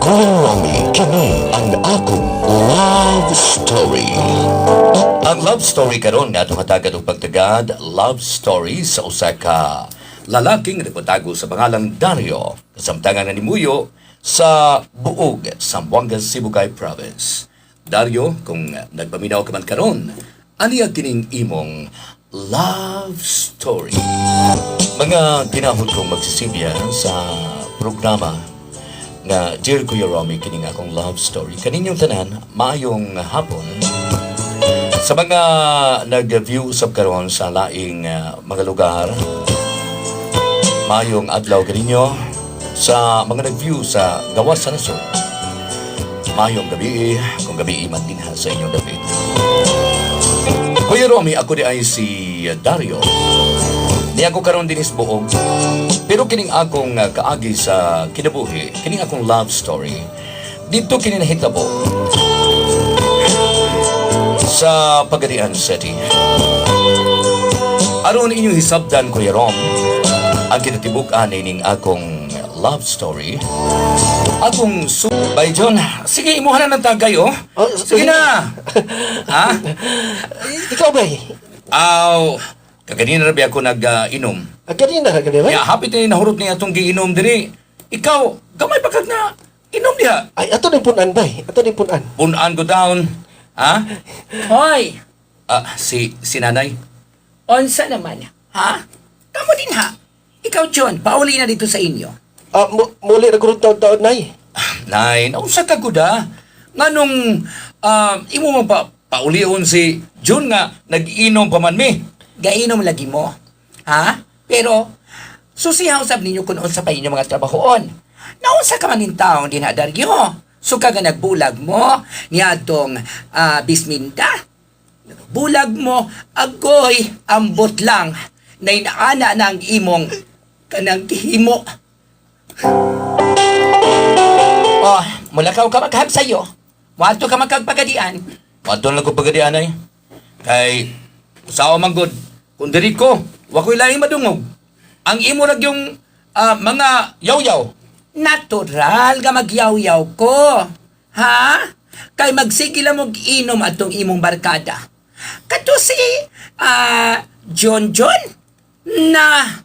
Romy, kini ang akong love story. Ang love story karon nga atong hatagad og pagtagad, love story sa usa ka lalaking nagpatago sa pangalang Dario, kasamtangan na nimuyo sa Buog, Zamboanga, Sibugay Province. Dario, kung nagpaminaw ka man karon, aniya kining imong love story. Mga ginahod kong magsisilya sa programa nga Dear Kuya Romy, kining akong love story. Kaninyong tanan, maayong hapon. Sa mga nag-view usab karon sa laing mga lugar, maayong adlaw kaninyo. Sa mga nag-view sa gawas sa nasod, maayong gabi, kung gabi man din ha sa inyong dapit. Kuya Romy, ako di ay si Dario. Ni ako karon din is Buog. Pero kining akong kaagi sa kinabuhi, kining akong love story, dito kini nahitabo sa Pagadian City. Aron inyong hisabdan, Kuya Rom, ang kinatibuk-an ning akong love story, akong Bay John, sige, imuha na ng tagay, oh. Sige na. Ha? Ikaw ba? Aw, kaganina na ba ako nag-inom? Kanina ka ba? Ya, hapit na nahurot niya itong giinom diri. Ikaw, gamay pa kag na inom diha. Ay, ato din punan ba? Ato din punan. Punan ko down. Ha? Hoy! Si nanay. Onsa naman? Ha? Kamu din ha? Ikaw, John, pauli na dito sa inyo. Muli na kurong taon-taon, nay. Nay, nausa ka ko da. Nga nung, imo mo pa, paulion si June nga, nag-inom pa man mi. Gainom lagi mo. Ha? Pero, susihaw sab ninyo kung unsa pa inyo mga trabahoon. Naunsa ka man in taong din Dario. So kaga nagbulag mo, niya tong bisminda. Bulag mo, agoy, ambot lang, na inaana na ang imong kanang himo. Oh, mula ka maghag sa'yo. Wato ka magkagpagadian. Maton lang ko pagadian ay. Kay, usawa man good. Kung diri ko, wako'y laing madungog. Ang imo rag yung mga yaw-yaw. Natural ka magyaw-yaw ko. Ha? Kay magsigila mong inom atong imong barkada. Kato si John na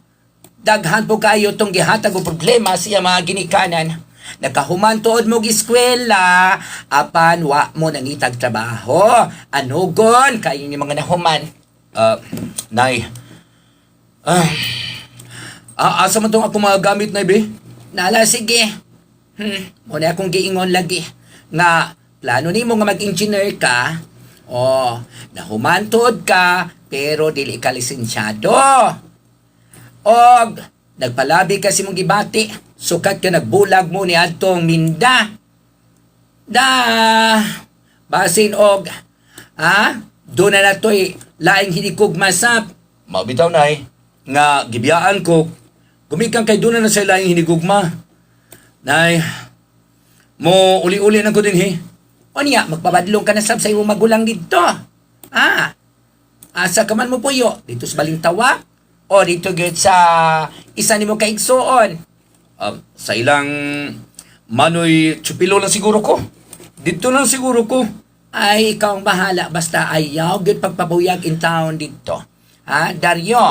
daghan po kayo tong gihatag og problema siya mga ginikanan. Nagkahumantuod mo eskwela, apan wa mo nangitag trabaho. Anugon kayo ni mga nahuman. Nay. Asa man tong ako mga gamit na be? Nala, sige. Muna akong giingon lagi. Nga, plano ni mo nga mag-engineer ka. Nahumantod ka, pero dili ka lisensyado. Og, nagpalabi kasi mong gibati. Sukat ka nagbulag mo ni Adtong Minda. Basin og, doon na to'y laing hinikog masap. Mabitaw nay. Nga, gibiyaan ko. Kumikang kay doon na sa laing hinigugma. Nay, mo uli-uli na ko din he. O niya, magpabadlong ka na sab sa iyong magulang dito. Asa ka man mo puyo? Dito sa Balintawa? O dito gid sa isa ni mo kaigsuon? Sa ilang manoy tsupilo lang siguro ko. Dito lang siguro ko. Ay, ikaw ang bahala. Basta ayaw gid pagpabuyag in town dito. Dario?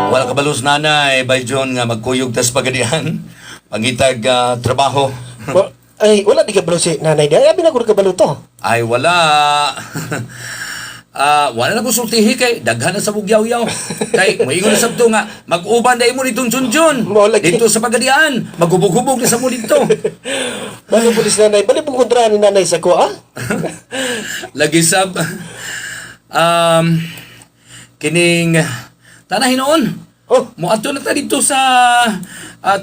Wala ka balos nanay, Bay John, nga magkuyog tas pagadian. Pangitag trabaho. Ay, wala di ka balo si nanay. Ay, abi na ko kabalo to. Ay, wala. Wala na ko sultihi kay daghan na sa bugyaw-yaw. Kay moingon na sabto nga mag-uban dai mo nitong Junjun. Dito sa pagadian, maghubog-hubog na sa mo dito. Balo pulis nanay, bali pong kontrahan ni nanay sa ko, Lagi sab kining tanah hinoon. Moadto na ta dito sa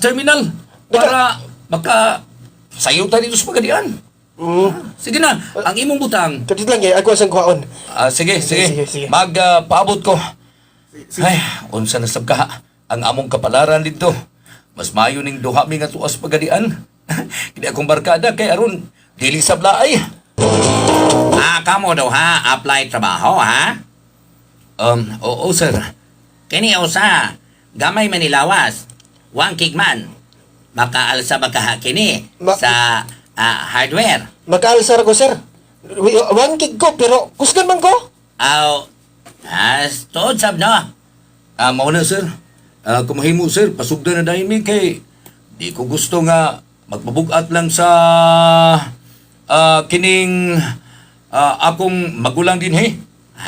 terminal para maka sayo ta dito sa pagadian. Sige na, ang imong butang. Kadit lang ako asang kuhaon. Sige. Sige. Magpaabot ko. Ay, unsa na sab ka ang among kapalaran dito. Mas mayo ning duha mi nga tuas pagadian. Kini akong barkada kay aron dili sab laay. Kamo daw apply trabaho Oo sir. Kini usa, gamay manilawas, wang kigman. makaalsa ba ka kini Ma- sa hardware? Makaalsar ko, sir. One gig ko, pero kusgan man ko. Aw, tuod sab no. Mauna sir. Kumahimo sir, pasugda na dahil mi kay di ko gusto nga magpabugat lang sa kining akong magulang din he.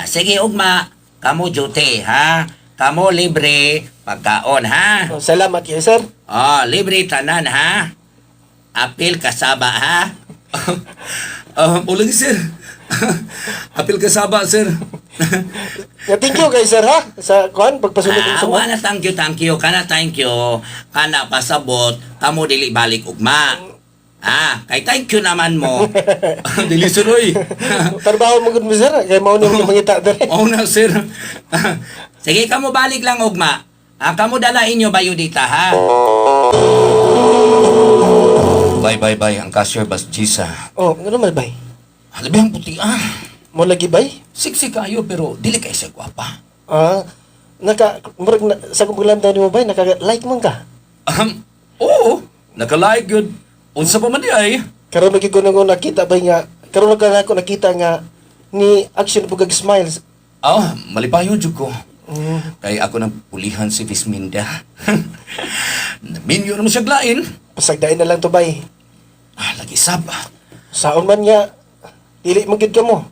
Sige ugma, kamo duty ha. Kamo libre pagkaon ha. Oh, salamat kayo, sir. Libre tanan ha. Apil kasaba ha. Ulang sir. Apil kasaba sir. Thank you kay sir, ha? Sa kuhan, pagpasunod ng sumo. Wala thank you. Kana thank you. Kana pasabot, kamo dili balik ugma. Kay thank you naman mo. Dili sir oy. Trabaho mo gud mo, sir. Kaya mauna mo mangita dere. Mauna sir. Sige, kamo balik lang ugma. Kamo dala inyo bayudita ha. Bye. Ang cashier bas Gisa. Oh, ano man, bay? Halabi ang puti Mo lagi, bay? Siksi kayo pero dili kay siya gwapa. Murag sa kumpulan daw ni mo, bay, naka-like man ka. Oo. Naka-like yun. Unsa pa man di ay. Karon lagi ko nang nakita, bay, nga, karon lagi ako nakita nga, ni action bugag smiles. Malipayon jud ko. Kay ako nang pulihan si Visminda. Minyo naman siya glain. Pasagdain na lang to, bay. Lagi sab. Saon man nga, dili magid ka mo.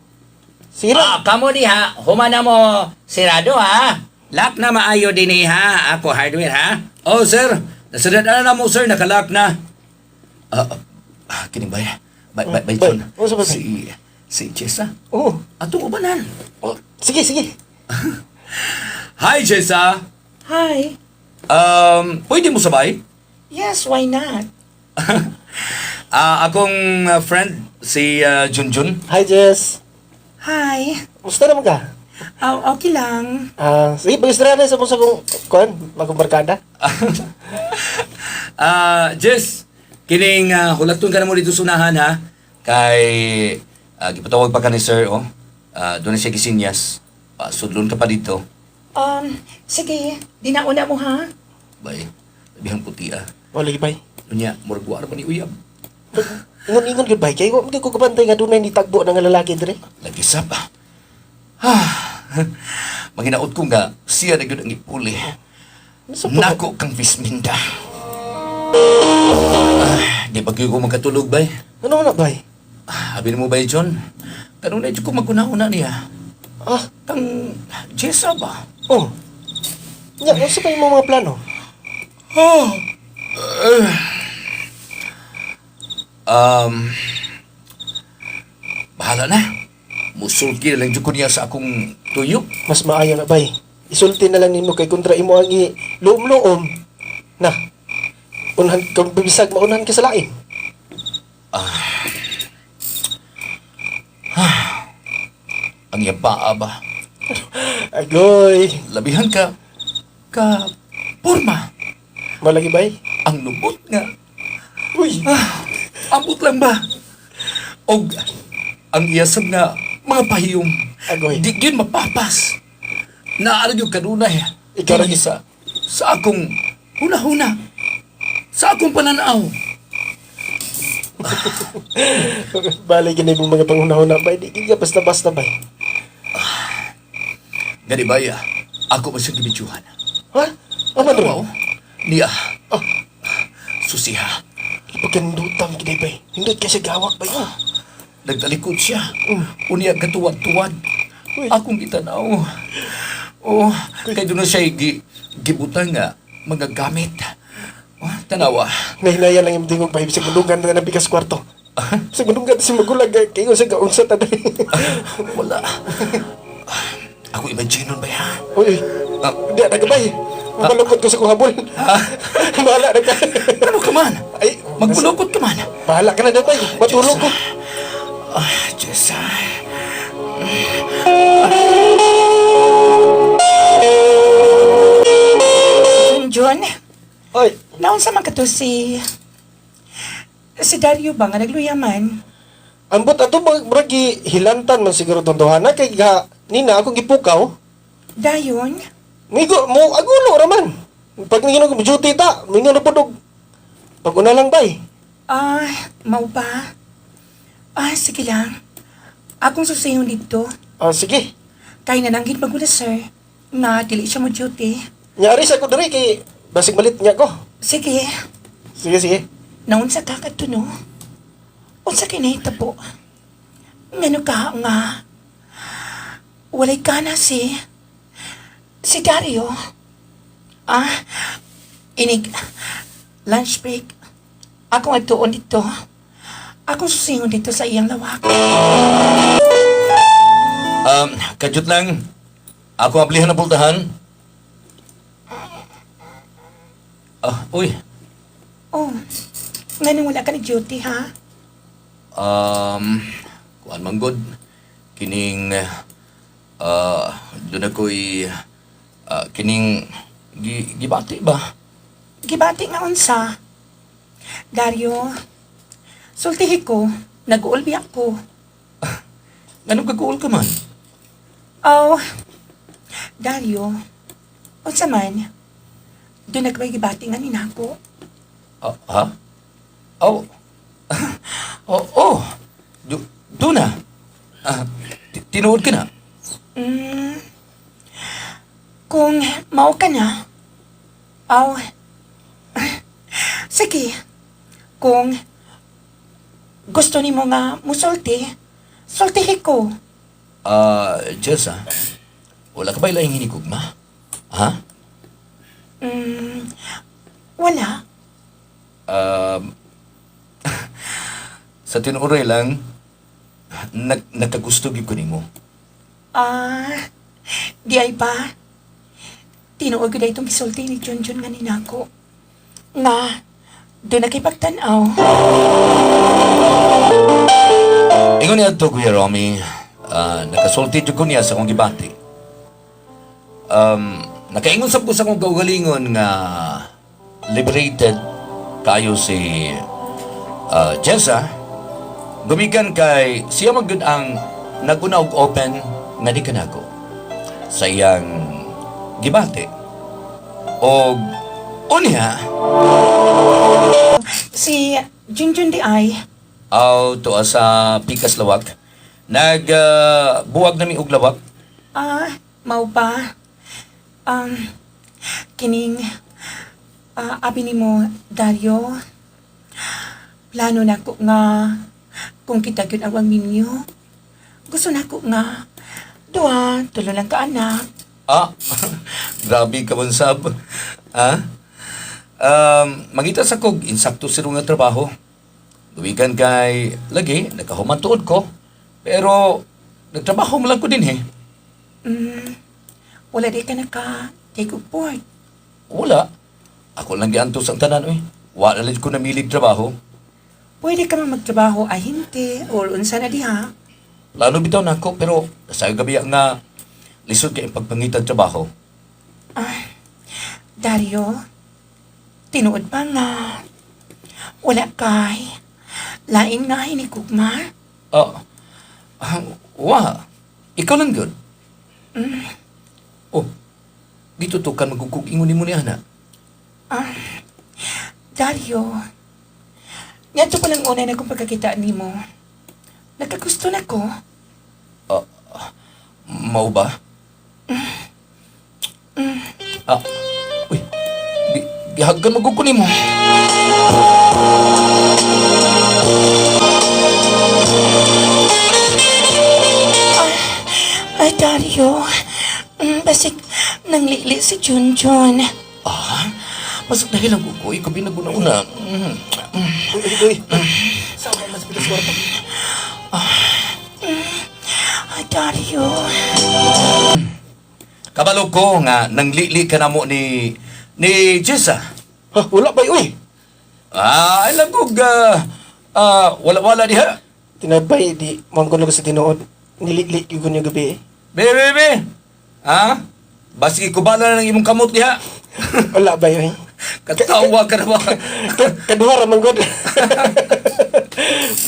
Sira. Kamo di ha. Humana mo sirado ha. Lock na maayo din ha. Ako hardware ha. Oh, sir. Nasadaan na mo, sir. Nakalak na. Kining bay. Bay, John. Ano sa bay? Si Chesa. Oo. Ato ko banan. Oh, sige. Hi, Chesa. Hi. Pwede mo sabay? Yes, why not? Akong friend, si Junjun. Hi, Jess. Hi. Musta naman ka? Okay lang. Sige, pag-istra na sa mga kong, kuhan, magkumbarkada. Jess, kining hulaton ka na mo dito sunahan ha. Kay, gipatawag pa ka ni sir, oh. Doon na siya gisinyas. Sudlon ka pa dito. Sige. Dinauna mo ha? Bay, labihang puti Wala lagi, bay. Nunya, muragwar pa ni Uyab. Ingon good bay. Kaya ko kabantay nga doon na hindi tagbo ng lalaki dire. Lagi sab Maginaot ko nga, siya na yun ang ipuli. Nako kang Visminda. Di ba ko magkatulog, bay? Ano na, bay? Habi mo ba, John? Kanong na ko maguna-una niya. Kang Jessa ba? Oh. Nya, ano sa pa yung mga plano? Bahala na. Musulki na lang dyan ko niya sa akong tuyok. Mas maayo na, bay. Isulti na lang nimo kay kontra imo ang luom-luom. Na. Unahan kang bibisag, maunahan ka sa lain. Ang yabaa ba? Agoy. Labihan ka. Porma. Malagi, bay? Ang lubot nga. Uy. Ambot lang ba? Og ang iyasam nga mga pahiyong. Agoy. Di yun mapapas. Naalag yung kanunay. Ikaw rin. Sa akong huna-huna. Sa akong pananaw. Balay ganay mong mga panghuna-huna, bay. Di ka basta-basta, bay. Gani ba ya? Ako ba siya gibitsuhan? Ha? Ano ba Wow. Niya. Susiha. Pagkandutang kinay, bay. Hindot ka siya gawak, bay. Nagtalikod siya. Unya katuwad-tuwad. Uy. Akong gitanaw. Kaya doon na siya gibutang nga mga gamit. Tanawa. Nahinaya lang yung tingog, bay. Sa gulungan na ng bigas kwarto. Sa gulungan si magulag, kayo sa gaunsa ta dali. Wala. Ako imagine nun ba ya? Uy, di na ka, bay. Mabalukot ko sa kuhabol. Bahala na ka. Ano ka man? Ay, Magbulukot ka man. bahala ka na daw, bay. Matulog ko. Diyos John, Ay, naon sa man ka to si Dario ba nga nagluyaman? ambot ato bragi hilantan man siguro tondohana kay ga nina akong gipukaw. Dayon? Migo mo agulo raman. Pag ningon ko duty ta, mingon na podog Pag-una lang, bay. Mau ba? Sige lang. Akong susayon dito. Sige. Kaya nananggit magula, sir. Na, dili siya mo duty. Nyari sa ko diri kay basig malit niya ko. Sige. Sige, sige. Naunsa ka katuno? Unsa kinahita po? Ngano ka nga? Walay ka na si Dario. Inig, lunch break. Ako agtuon dito. Akong susingon dito sa iyang lawak. Kajut lang. Ako ablihan na pultahan. Uy. Oh, ngano wala ka ni duty, ha? Kuan manggod. Kining, doon ako'y, kining, gibati ba? Gibati nga unsa. Dario, sultihi ko, nag-uulbi ako. Anong kagul ka man? Oh, Dario, unsa man, doon nagbay gibati nga ninako. Ha? Oh. Oh. Doon na. Tinuod ka na. Kung mao ka na, sige, kung gusto ni mo nga musulti, sultihi ko. Jessa, wala ka ba ilang hinigugma? Ha? Wala. Sa tinuoray lang, nagkagusto gyud ko nimo. Di ay pa. Tinuod ko na itong gisulti ni Junjun nga ninako. Nga, doon na kay pagtanaw. Ingon niya to, Kuya Romy, nakasulti jud ko niya sa akong gibati. Nakaingon sab ko sa akong kaugalingon nga liberated kayo si Jessa. Gumikan kay siya magud ang naguna og open nga di kanako sa iyang gibati. Og unya, Si Junjun di ay, to sa Pikas Lawak, buwag nami og lawak. mau pa. Kining, abi ni mo, Dario, plano na ko nga, kung kita gyud awang minyo, gusto na ko nga, tulo lang ka anak. Grabe ka man sab. Mangita sa kog, insakto siro nga trabaho. Duwigan kay, lagi, nakahuman tuod ko. Pero, nagtrabaho mo lang ko din Wala di ka take of board. Wala. Ako lang giantos ang tanan, Wala lang ko namilig trabaho. Pwede ka man magtrabaho ay hindi, or unsa na diha. Lalo bitaw na ako, pero sa gabi nga, lisod kay pagpangitan trabaho. Dario, tinuod pa nga. Wala kay. Lain nga hinikugma. Ikaw lang good. Dito to kan magkukugingon ni mo ni Ana. Dario, ngadto pa lang una na kong pagkakita ni mo. Nagkagusto na ko. Mau ba? Uy, gihagkan magkukunin mo. Ay, Dario, basig nanglili si Junjun. Masuk dahil ang kukoy ko binaguna-una. Uy. Sama mas pilas kwarto. Ay, Dario. Kabalo ko nga nanglili ka na mo ni Jessa. Wala bay, uy. Alam ko wala diha. Tinabay, di mangkon ko sa tinuod. Niliklik ko niya gabi. Bebe. Basi kubala na ng imong kamot diha. Wala bay, uy. Katawa ka na ba? Kaduha ramang god.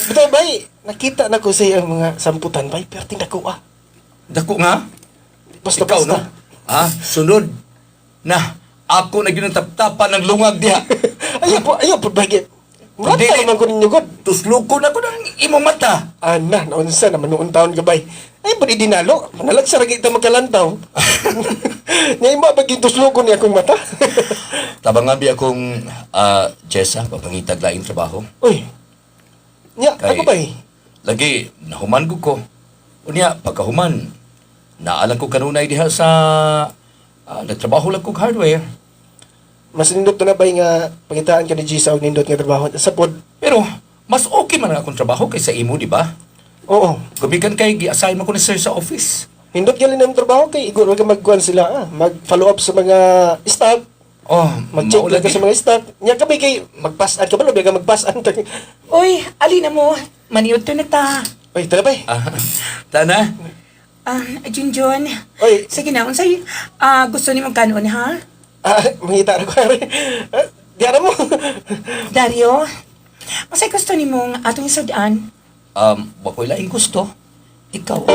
Bitaw bay, nakita na ko sa iyang mga samputan bay, pero tinako Dako nga. Basta Ikaw, basta. no? Sunod. Na, Ako na ginataptapan ng lungag diha. Ayaw po bagay. Mata Dili. naman ko ninyo, God. Tuslukon ako ng imong mata. Ana, naunsa naman noon taon gabay. Ay, pwede dinalo. Manalag sa ragi ito magkalantaw. Ngayon ba bagay tuslo ko niya akong mata? Tabang nga bi akong Jessa, papangitag laing trabaho. Uy, nya, Kay- ako ba eh? Lagi, nahuman ko. Unya, pagkahuman, naalang ko kanunay diha sa nagtrabaho lang kong hardware. Mas nindot na ba nga pangitaan ka ni G sa og nindot nga trabaho sa pod? Pero, mas okay man ang akong trabaho kaysa imo, di ba? Oo. Kubikan kay gi-assign mo ko ni sir sa office. Nindot galing ng trabaho kay igor ka magkuhan sila mag-follow up sa mga stock, Oh, mag-check maulagi. ka sa mga stock. Nya ka ba kay magpass-an ka ba? Lobi ka magpass-an. Uy, alina mo. Maniot to na ta. Uy, tala ba? Tana? Junjun. Uy, Sige na, unsay gusto ni mong kanon, ha? mangita na ko. Diara mo. Dario, unsay gusto ni mong atong isudaan? Wakoy laing gusto. Ikaw.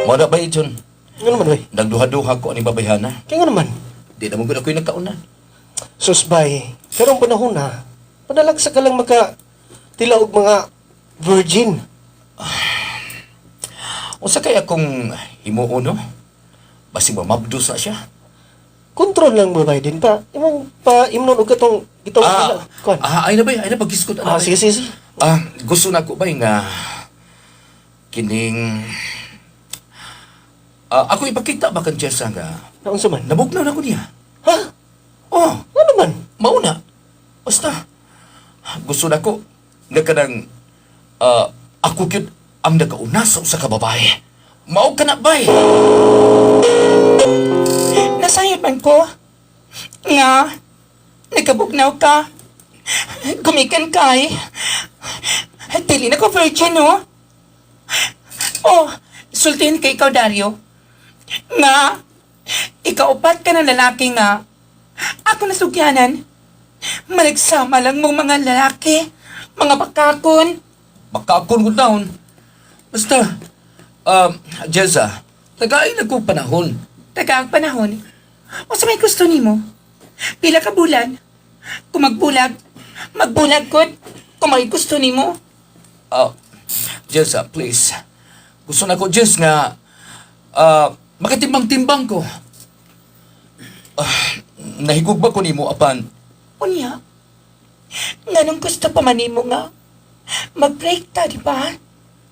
Mo na ba yun? Nga naman, uy. Nagduha-duha ko ani babayhana. Kaya nga naman. Di naman gud ako'y nagkaunan. Susbay, pero ang panahon na, panalagsa ka lang tilaog mga virgin. Unsa kay akong himuon no? Basi mamabdos na siya. Kontrol lang mo ba din pa? Imong pa imnon og katong gitong kuan. Ay na ba? Ay na pagkiskot ana. Sige, sige, sige. Gusto na ko ba nga kining ako ipakita ba kan Jessa nga Naunsa man? nabugnaw na ko niya. Ha? Oh, Ano man? mauna. Basta gusto na ko nga kanang ako gyud ang nagauna sa usa ka babae. Mao ka na bay. Nasayod man ko. Nga, nagkabugnaw ka. Gumikan kay. Dili na ko virgin, no? Oh, sultin kay ikaw, Dario. Nga, ikaw upat ka ng lalaki nga. Ako nasugyanan. Managsama lang mong mga lalaki. Mga bakakon. Makakon ko down. Basta Jessa, tagay na ko panahon. Tagang panahon. O sa may gusto nimo? Pila ka bulan? Kung magbulag, magbulag ko. Kung may gusto nimo. Jessa, please. Gusto na ko, Jess, nga makatimbang-timbang ko. Nahigog ba ko nimo apan? Unya, nganong gusto pa man nimo nga mag-break ta, di ba?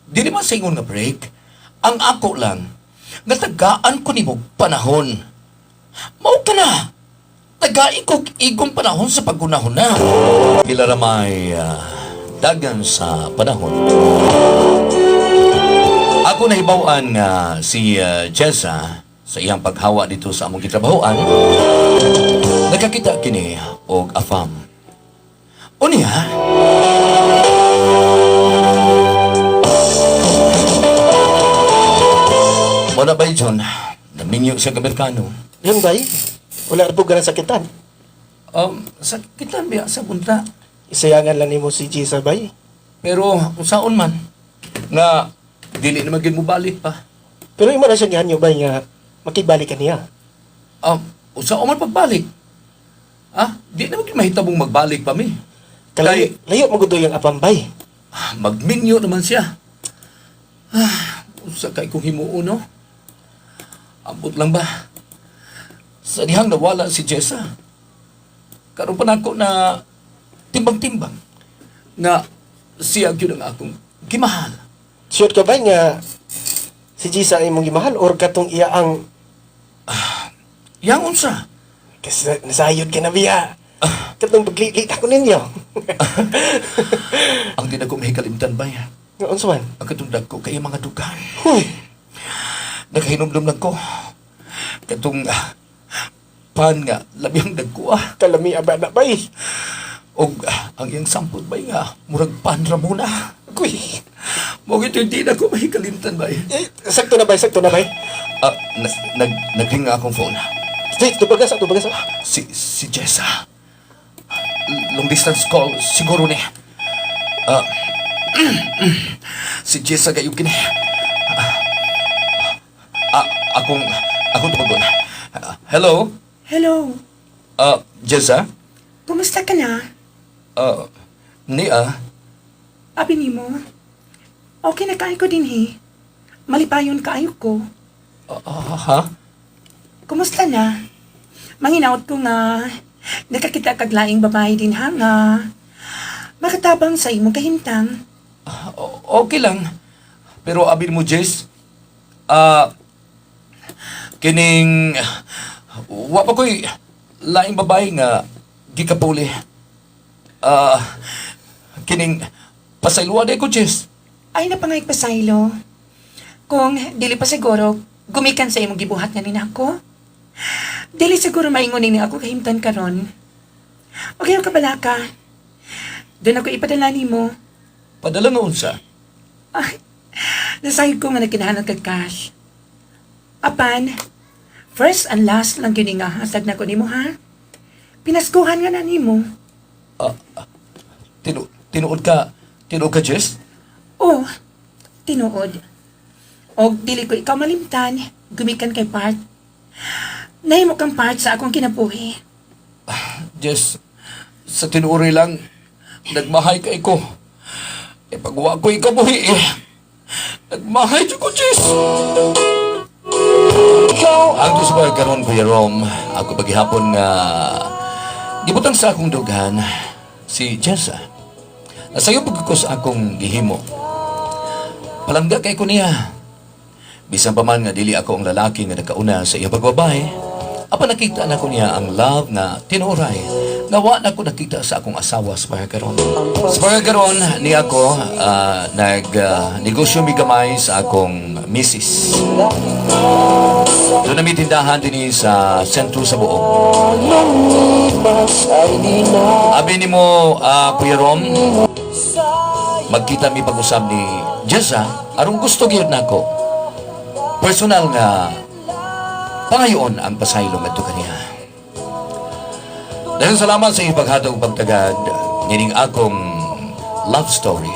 Di naman sa ingon nga break. Ang ako lang, natagaan ko nimo panahon. Mao ka na. Tagai ko igong panahon sa paggunahon na. Pila ra may dagan sa panahon. Ako nahibaw-an nga si Jessa sa iyang paghawa dito sa among gitrabahoan. Nakakita kini og afam. Unya, wala ba John? Naminyo siya Amerikano. Yun ba? Wala na po ganang sakitan. Sakitan biya sa punta. Isayangan lang nimo si G sa bay. Pero kung saon man, nga dili na maging mubalik pa. Pero imo na siya gihanyo ba nga makibalik ka niya. Usa man pagbalik. Di na maging mahitabong magbalik pa mi. Kalayo, layo magudo yung apambay. Magminyo naman siya. Usa kay kung himuon no? Ambot lang ba? Sa dihang nawala si Jessa. Karon pa nako na timbang-timbang nga siya gyud ang akong gimahal. Sure ka ba nga si G sa imong gimahal or katong iya ang Yang unsa? kasi nasayod ka na biya. Katong paglit ako ninyo. Ang di na ko mahikalimtan ba yan? Nga unsa man? Ang katundag ko kay mga dugan. Huy. Nakahinomdom lang ko. Katong pan nga, labing nagkuha. Kalami aba na bay. O ang iyang sampot ba nga, murag pan ra muna. Kuy. Mo ito hindi na ko mahikalimtan ba yan? Sakto na bay, sakto na bay. Nagring nga akong phone. Sige, tubagas. Si Jessa. Long distance call, siguro ni. Si Jessa gayo kini. Akong tumagon. Hello? Hello. Jessa? Kumusta ka na? Nia? Abi nimo. Okay na kaayo ko din Malipayon kaayo ko. Ha? Kumusta na? Manginaot ko nga. Nakakita kag laing babae din nga. Makatabang sa imong kahintang. Okay lang. Pero abin mo, Jess, kining, wa pa ko'y laing babae nga gikapuli. Kining, pasayluwa ko, Jess. Ay napangay pasaylo. Kung dili pa siguro, gumikan sa imong gibuhat nga ninako. Dili siguro maingon ni ako kahimtan karon. Okay ka bala ka. Doon ako ipadala nimo. Padala nga unsa. Ay, nasayod ko nga nagkinahanap kag cash. Apan, first and last lang yun nga hasag na ko nimo ha. Pinaskuhan nga na nimo. Tinuod ka, Jess? Oh, tinuod. Og dili ko ikaw malimtan, gumikan kay part. Nahimo kang part sa akong kinabuhi. Jess, sa tinuri lang, nagmahay ka ko. Pagwa ko ikabuhi nagmahay dyan ko, Jess. Ang gusto ko karon Kuya Rom, ako paghihapon nga gibutang sa akong dugan si Jessa. Nasayo pag ko sa akong gihimo. Palangga kay ko niya. Bisan pa man nga dili ako ang lalaki nga nagkauna sa iya pagbabae. Apa nakita na ko niya ang love na tinuray. Nawa na ko nakita sa akong asawa sa pagkaroon. Sa pagkaroon ni ako, nag-negosyo mi gamay sa akong misis. Doon na may tindahan din sa sentro sa buong. Abi ni mo, Kuya Rom, magkita mi pag-usap ni Jessa, arong gusto gyud nako. Personal nga pangayon ang pasaylong adto kaniya. Dahil salamat sa iyong paghatag ug pagtagad nining akong love story.